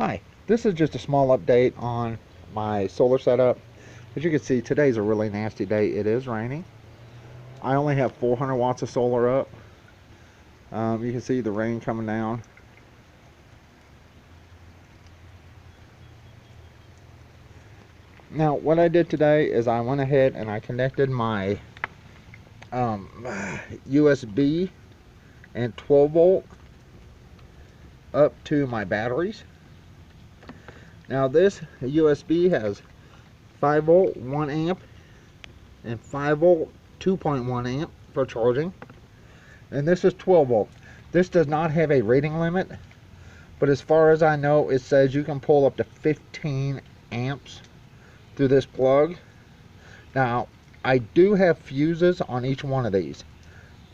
Hi, this is just a small update on my solar setup. As you can see, today's a really nasty day. It is raining. I only have 400 watts of solar up. You can see the rain coming down. Now, what I did today is I went ahead and I connected my USB and 12 volt up to my batteries. Now, this USB has 5 volt 1 amp and 5 volt 2.1 amp for charging, and this is 12 volt. This does not have a rating limit, but as far as I know, it says you can pull up to 15 amps through this plug. Now, I do have fuses on each one of these.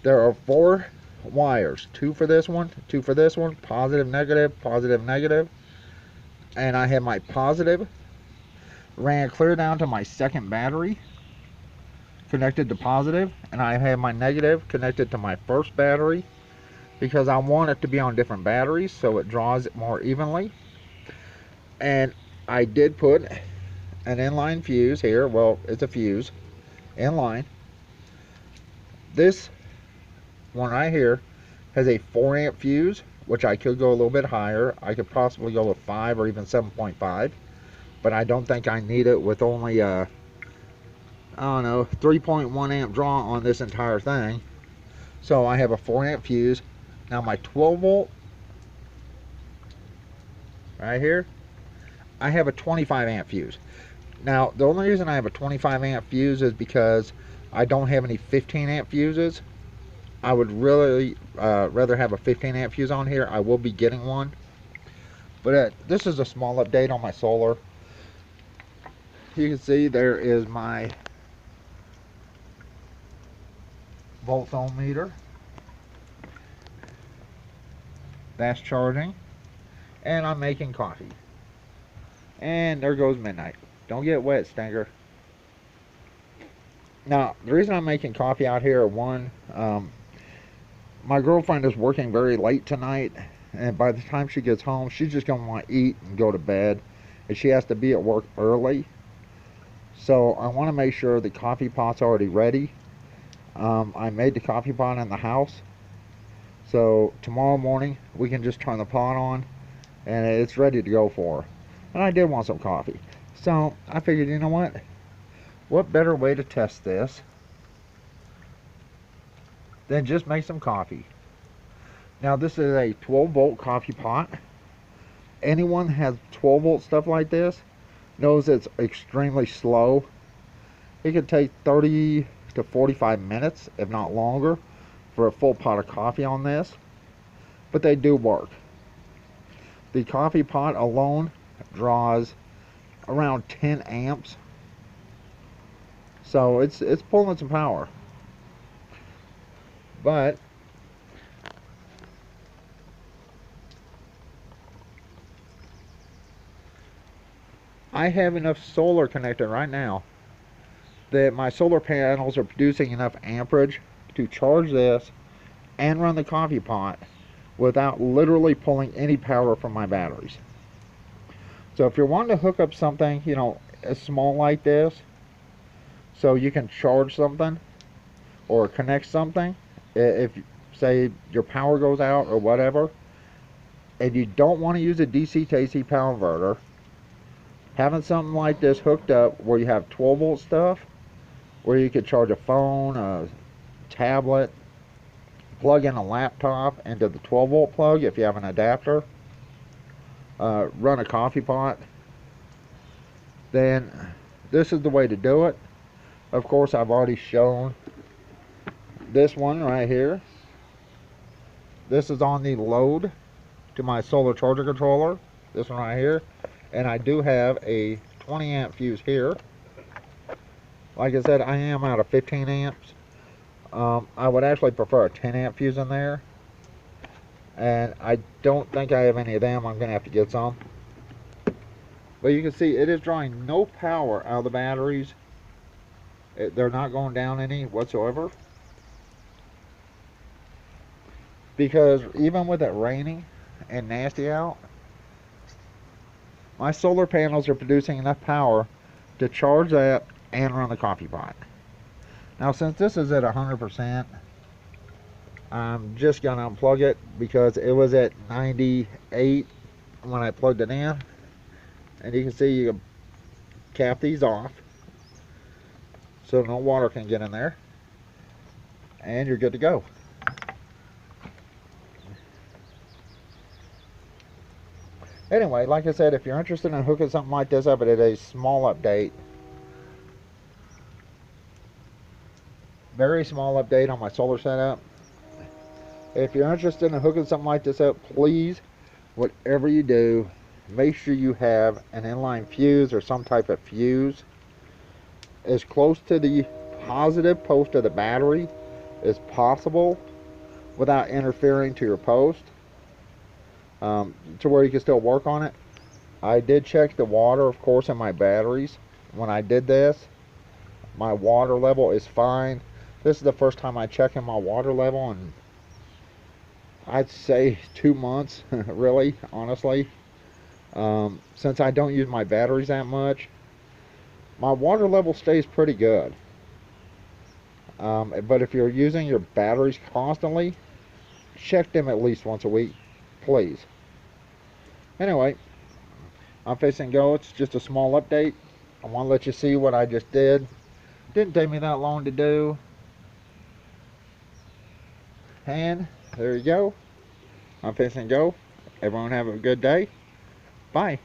There are 4 wires, 2 for this one, 2 for this one, positive, negative, and I have my positive ran clear down to my second battery connected to positive, and I have my negative connected to my first battery because I want it to be on different batteries so it draws it more evenly. And I did put an inline fuse here. Well, it's a fuse inline. This one right here has a 4 amp fuse, which I could go a little bit higher. I could possibly go with 5 or even 7.5, but I don't think I need it with only I don't know, 3.1 amp draw on this entire thing. So I have a 4 amp fuse. Now my 12 volt right here, I have a 25 amp fuse. Now the only reason I have a 25 amp fuse is because I don't have any 15 amp fuses. I would really rather have a 15 amp fuse on here. I will be getting one, but this is a small update on my solar. You can see there is my volt ohm meter. That's charging, and I'm making coffee. And there goes midnight. Don't get wet, stinker. Now, the reason I'm making coffee out here, one, my girlfriend is working very late tonight, and by the time she gets home, she's just going to want to eat and go to bed, and she has to be at work early. So I want to make sure the coffee pot's already ready. I made the coffee pot in the house, so tomorrow morning we can just turn the pot on and it's ready to go for her. And I did want some coffee, so I figured, you know what better way to test this than just make some coffee. Now, this is a 12 volt coffee pot. Anyone has 12 volt stuff like this knows it's extremely slow. It could take 30 to 45 minutes, if not longer, for a full pot of coffee on this, but they do work. The coffee pot alone draws around 10 amps, so it's pulling some power. But I have enough solar connected right now that my solar panels are producing enough amperage to charge this and run the coffee pot without literally pulling any power from my batteries. So if you're wanting to hook up something, you know, as small like this, so you can charge something or connect something, if say your power goes out or whatever, and you don't want to use a DC to AC power inverter, having something like this hooked up where you have 12 volt stuff, where you could charge a phone, a tablet, plug in a laptop into the 12 volt plug if you have an adapter, run a coffee pot, then this is the way to do it. Of course, I've already shown this one right here. This is on the load to my solar charger controller, this one right here, and I do have a 20 amp fuse here. Like I said, I am out of 15 amps. I would actually prefer a 10 amp fuse in there, and I don't think I have any of them. I'm gonna have to get some, but you can see it is drawing no power out of the batteries. They're not going down any whatsoever, because even with it raining and nasty out, my solar panels are producing enough power to charge that and run the coffee pot. Now since this is at 100%, I'm just gonna unplug it because it was at 98 when I plugged it in. And you can see you can cap these off so no water can get in there, and you're good to go. Anyway, like I said, if you're interested in hooking something like this up, it is a small update. Very small update on my solar setup. If you're interested in hooking something like this up, please, whatever you do, make sure you have an inline fuse or some type of fuse as close to the positive post of the battery as possible without interfering to your post, to where you can still work on it. I did check the water, of course, in my batteries. When I did this, my water level is fine. This is the first time I check in my water level in, I'd say, 2 months, really, honestly. Since I don't use my batteries that much, my water level stays pretty good. But if you're using your batteries constantly, check them at least once a week, please. Anyway, I'm fixing to go. It's just a small update. I want to let you see what I just did. Didn't take me that long to do. And there you go. I'm fixing to go. Everyone have a good day. Bye.